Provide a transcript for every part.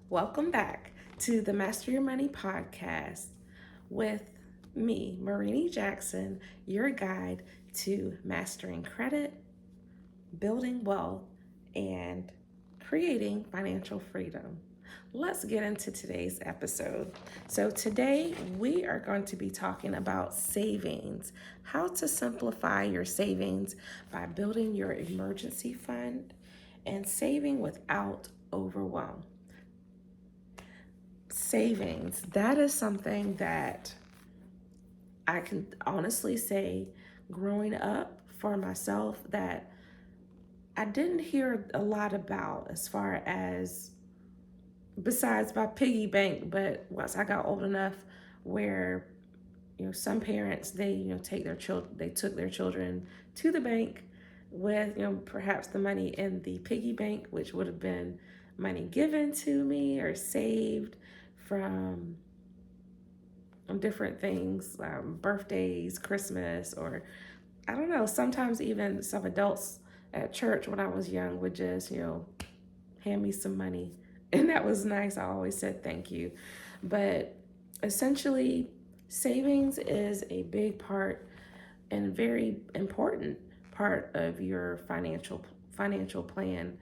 Welcome back to the Master Your Money podcast with me, Marini Jackson, your guide to mastering credit, building wealth, and creating financial freedom. Let's get into today's episode. So, today we are going to be talking about savings, how to simplify your savings by building your emergency fund and saving without overwhelm. Savings, that is something that I can honestly say growing up for myself that I didn't hear a lot about as far as besides my piggy bank. But once I got old enough where some parents they take their children, they took their children to the bank with perhaps the money in the piggy bank, which would have been money given to me or saved from different things, birthdays, Christmas, or I don't know, sometimes even some adults at church when I was young would just, hand me some money. And that was nice. I always said thank you. But essentially, savings is a big part and very important part of your financial plan.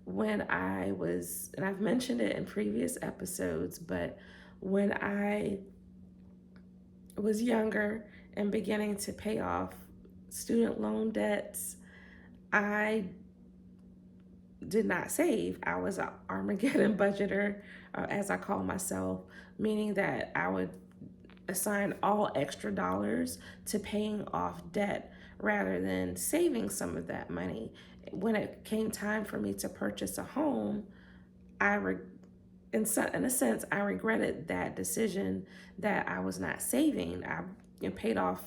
When I was, and I've mentioned it in previous episodes, but when I was younger and beginning to pay off student loan debts, I did not save. I was an Armageddon budgeter, as I call myself, meaning that I would assign all extra dollars to paying off debt rather than saving some of that money. When it came time for me to purchase a home, I in a sense, I regretted that decision that I was not saving. I paid off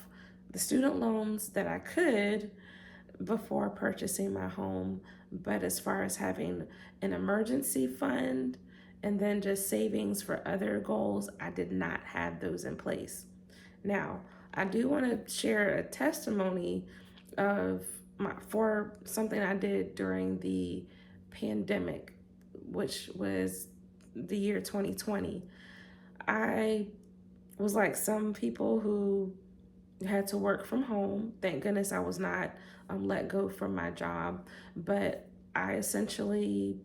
the student loans that I could before purchasing my home. But as far as having an emergency fund and then just savings for other goals, I did not have those in place. Now, I do want to share a testimony of for something I did during the pandemic, which was the year 2020. I was like some people who had to work from home. Thank goodness I was not let go from my job. But I essentially,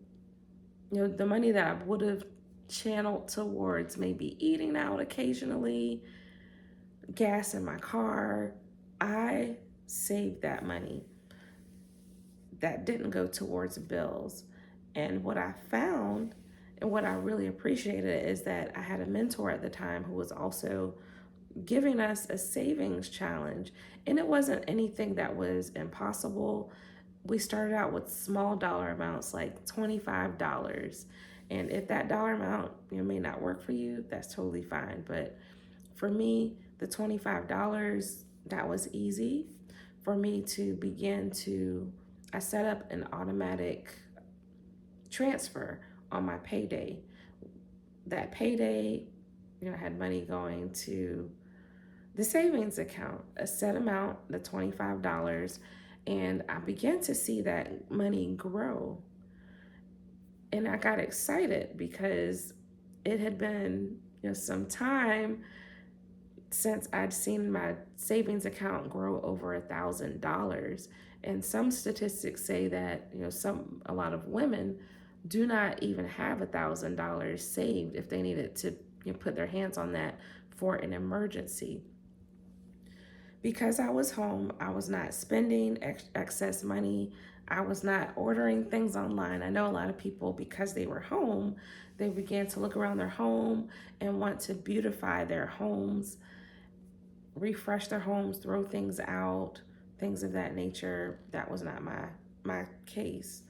the money that I would have channeled towards maybe eating out occasionally, gas in my car, I saved that money. That didn't go towards bills. And what I found and what I really appreciated is that I had a mentor at the time who was also giving us a savings challenge. And it wasn't anything that was impossible. We started out with small dollar amounts like $25. And if that dollar amount may not work for you, that's totally fine. But for me, the $25, that was easy for me to begin to, I set up an automatic transfer on my payday. That payday, I had money going to the savings account, a set amount, the $25, and I began to see that money grow. And I got excited because it had been, some time since I'd seen my savings account grow over $1,000. And some statistics say that, a lot of women do not even have $1,000 saved if they needed to put their hands on that for an emergency. Because I was home, I was not spending excess money. I was not ordering things online. I know a lot of people, because they were home, they began to look around their home and want to beautify their homes, refresh their homes, throw things out, things of that nature. That was not my case.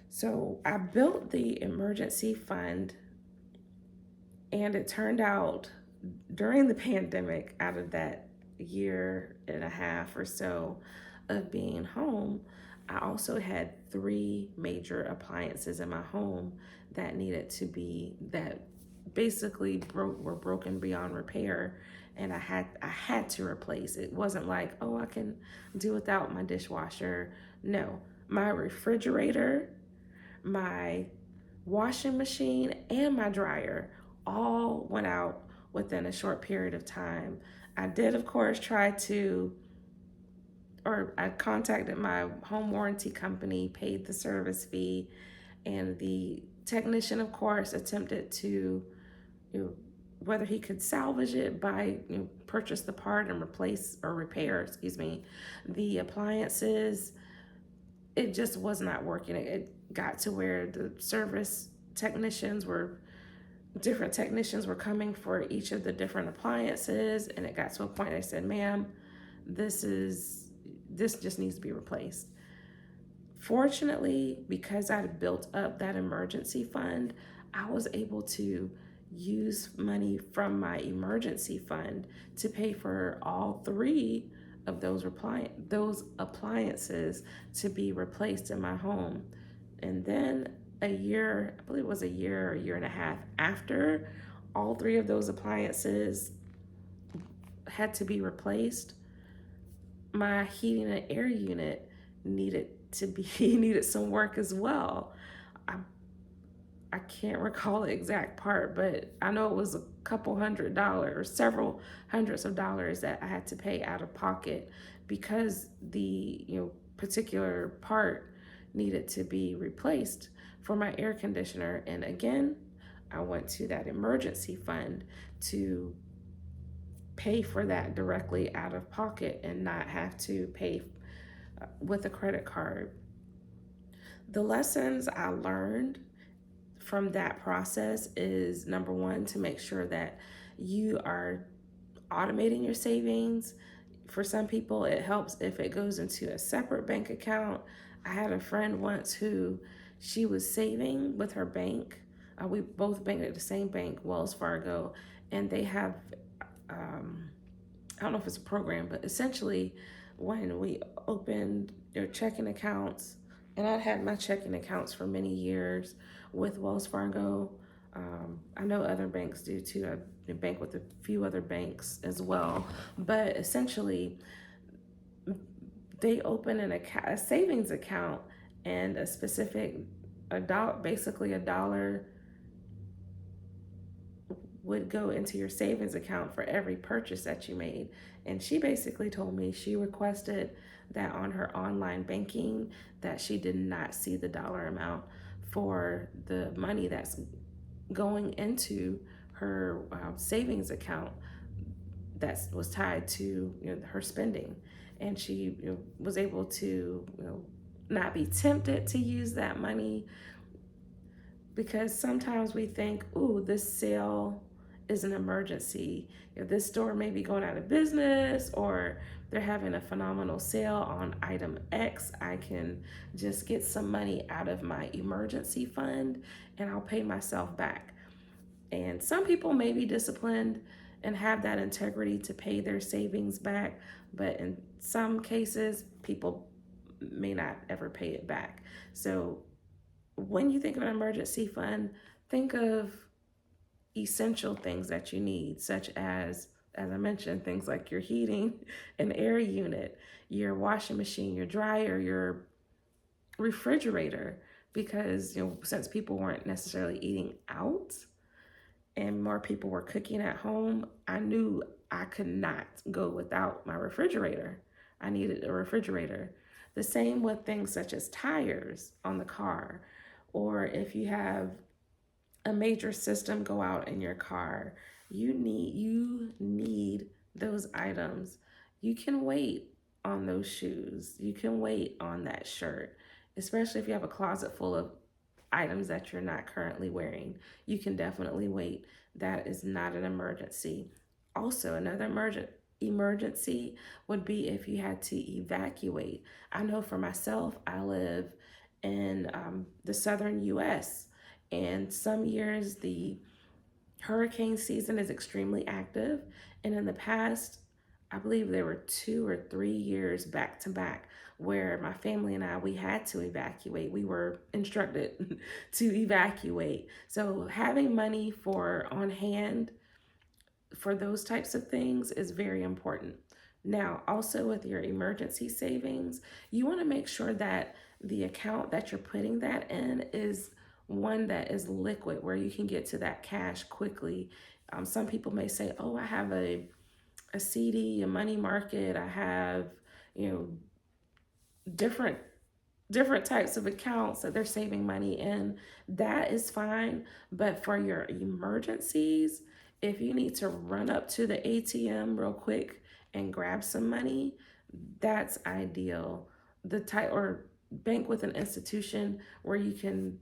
So I built the emergency fund, and it turned out during the pandemic, out of that year and a half or so of being home, I also had 3 major appliances in my home that needed to be, that basically were broken beyond repair, and I had to replace. It wasn't like, oh, I can do without my dishwasher. No, my refrigerator, my washing machine, and my dryer all went out within a short period of time. I did, of course, I contacted my home warranty company, paid the service fee, and the technician, of course, attempted to, you know, whether he could salvage it by, purchase the part and replace or repair, excuse me, the appliances. It just was not working. It got to where the service technicians were different technicians were coming for each of the different appliances, and it got to a point they said, "Ma'am, this just needs to be replaced." Fortunately, because I had built up that emergency fund, I was able to use money from my emergency fund to pay for all three of those appliances to be replaced in my home. And then a year, I believe it was a year or a year and a half after all three of those appliances had to be replaced, my heating and air unit needed to be needed some work as well. I I can't recall the exact part, but I know it was a couple $100s, several hundreds of dollars that I had to pay out of pocket because the particular part needed to be replaced for my air conditioner. And again, I went to that emergency fund to pay for that directly out of pocket and not have to pay with a credit card. The lessons I learned from that process is, number one, to make sure that you are automating your savings. For some people, it helps if it goes into a separate bank account. I had a friend once who she was saving with her bank. We both banked at the same bank, Wells Fargo, and they have, I don't know if it's a program, but essentially when we opened their checking accounts, and I'd had my checking accounts for many years with Wells Fargo. I know other banks do too. I bank with a few other banks as well, but essentially they open a savings account, and a specific basically a dollar would go into your savings account for every purchase that you made. And she basically told me she requested that on her online banking that she did not see the dollar amount for the money that's going into her savings account that was tied to her spending. And she was able to not be tempted to use that money, because sometimes we think, ooh, this sale is an emergency. This store may be going out of business, or they're having a phenomenal sale on item X. I can just get some money out of my emergency fund and I'll pay myself back. And some people may be disciplined and have that integrity to pay their savings back, but in some cases, people may not ever pay it back. So when you think of an emergency fund, think of essential things that you need, such as I mentioned, things like your heating and air unit, your washing machine, your dryer, your refrigerator, because since people weren't necessarily eating out and more people were cooking at home, I knew I could not go without my refrigerator. I needed a refrigerator. The same with things such as tires on the car, or if you have a major system go out in your car, you need those items. You can wait on those shoes. You can wait on that shirt, especially if you have a closet full of items that you're not currently wearing. You can definitely wait. That is not an emergency. Also, another emergency would be if you had to evacuate. I know for myself, I live in the southern US, and some years the hurricane season is extremely active. And in the past, I believe there were 2 or 3 years back to back where my family and we had to evacuate. We were instructed to evacuate. So having money for on hand for those types of things is very important. Now, also with your emergency savings, you want to make sure that the account that you're putting that in is one that is liquid where you can get to that cash quickly. Some people may say, oh, I have a CD, a money market, I have, you know, different types of accounts that they're saving money in. That is fine. But for your emergencies, if you need to run up to the ATM real quick and grab some money, that's ideal. The type or bank with an institution where you can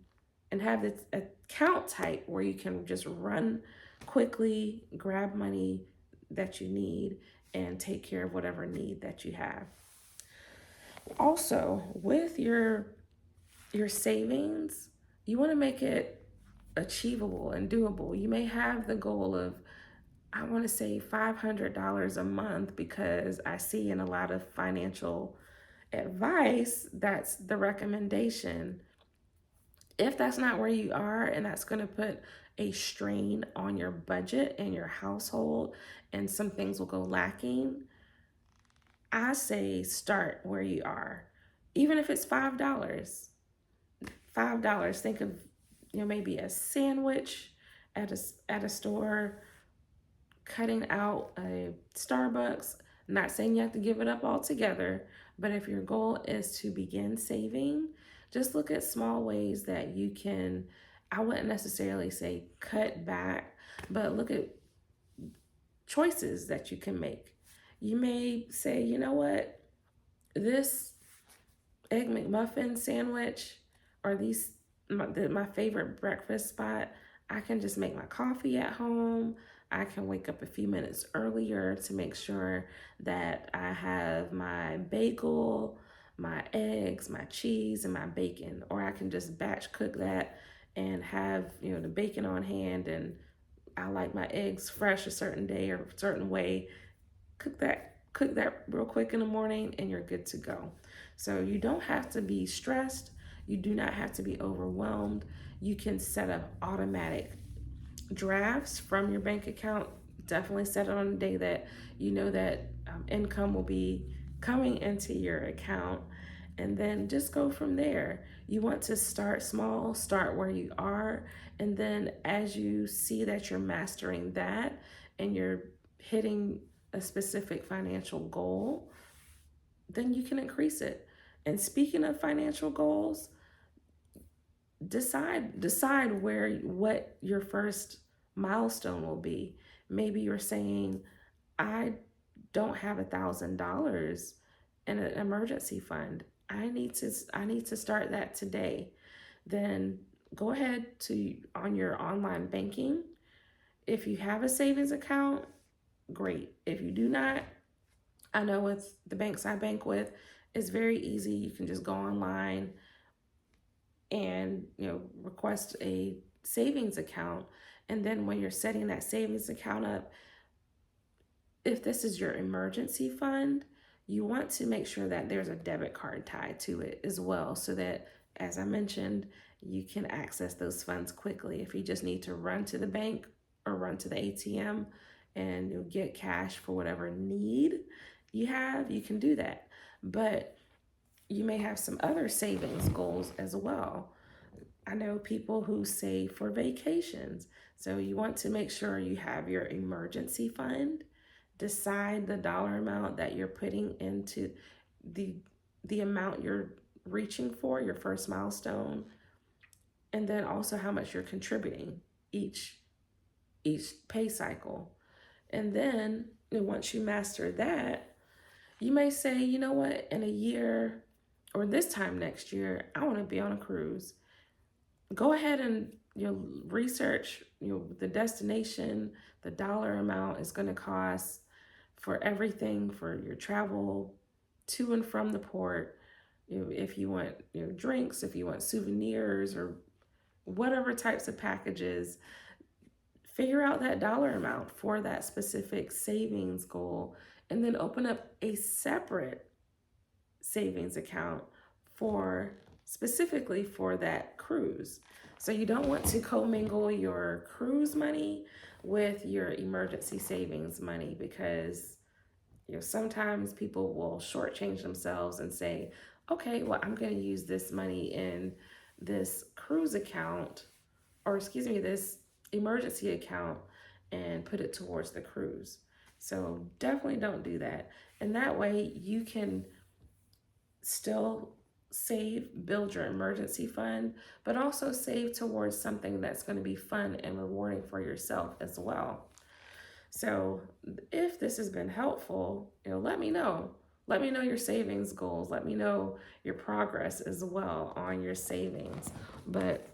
and have this account type where you can just run quickly, grab money that you need, and take care of whatever need that you have. Also, with your savings, you want to make it achievable and doable. You may have the goal of, I want to say $500 a month because I see in a lot of financial advice that's the recommendation. If that's not where you are and that's going to put a strain on your budget and your household and some things will go lacking, I say start where you are. Even if it's $5. Think of, maybe a sandwich at a store, cutting out a Starbucks. Not saying you have to give it up altogether, but if your goal is to begin saving, just look at small ways that you can, I wouldn't necessarily say cut back, but look at choices that you can make. You may say, you know what, this Egg McMuffin sandwich or my favorite breakfast spot, I can just make my coffee at home. I can wake up a few minutes earlier to make sure that I have my bagel, my eggs, my cheese, and my bacon. Or I can just batch cook that and have, the bacon on hand, and I like my eggs fresh a certain day or a certain way. Cook that real quick in the morning and you're good to go. So you don't have to be stressed. You do not have to be overwhelmed. You can set up automatic drafts from your bank account. Definitely set it on a day that you know that income will be coming into your account, and then just go from there. You want to start small, start where you are, and then as you see that you're mastering that and you're hitting a specific financial goal, then you can increase it. And speaking of financial goals, decide what your first milestone will be. Maybe you're saying, I don't have $1,000 in an emergency fund. I need to start that today. Then go ahead to on your online banking. If you have a savings account, great. If you do not, I know with the banks I bank with, it's very easy. You can just go online and request a savings account. And then when you're setting that savings account up, if this is your emergency fund, you want to make sure that there's a debit card tied to it as well, so that, as I mentioned, you can access those funds quickly. If you just need to run to the bank or run to the ATM and you'll get cash for whatever need you have, you can do that. But you may have some other savings goals as well. I know people who save for vacations. So you want to make sure you have your emergency fund. Decide the dollar amount that you're putting into the amount you're reaching for, your first milestone, and then also how much you're contributing each pay cycle. And then once you master that, you may say, you know what, in a year or this time next year, I want to be on a cruise. Go ahead and research the destination, the dollar amount is going to cost for everything, for your travel to and from the port. If you want drinks, if you want souvenirs or whatever types of packages, figure out that dollar amount for that specific savings goal, and then open up a separate savings account for specifically for that cruise. So you don't want to commingle your cruise money with your emergency savings money, because sometimes people will shortchange themselves and say, okay, well, I'm going to use this money in this cruise account, or excuse me, this emergency account and put it towards the cruise. So definitely don't do that. And that way you can still save, build your emergency fund, but also save towards something that's going to be fun and rewarding for yourself as well. So if this has been helpful, let me know. Let me know your savings goals. Let me know your progress as well on your savings. But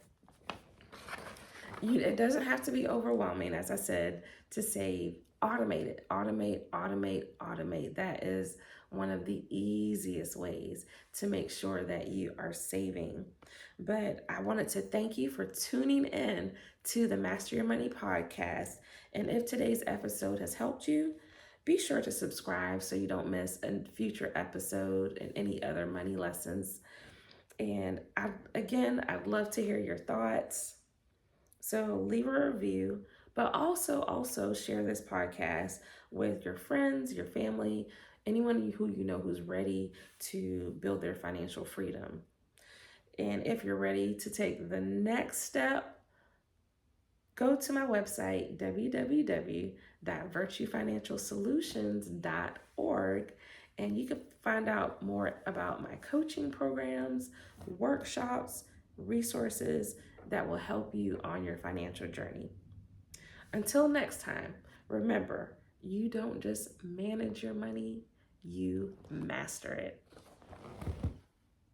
it doesn't have to be overwhelming, as I said, to save. Automate it. Automate, automate, automate. That is one of the easiest ways to make sure that you are saving. But I wanted to thank you for tuning in to the Master Your Money podcast. And if today's episode has helped you, be sure to subscribe so you don't miss a future episode and any other money lessons. And I'd love to hear your thoughts. So leave a review, but also share this podcast with your friends, your family, anyone who you know who's ready to build their financial freedom. And if you're ready to take the next step, go to my website, www.virtuefinancialsolutions.org, and you can find out more about my coaching programs, workshops, resources that will help you on your financial journey. Until next time, remember, you don't just manage your money, you master it.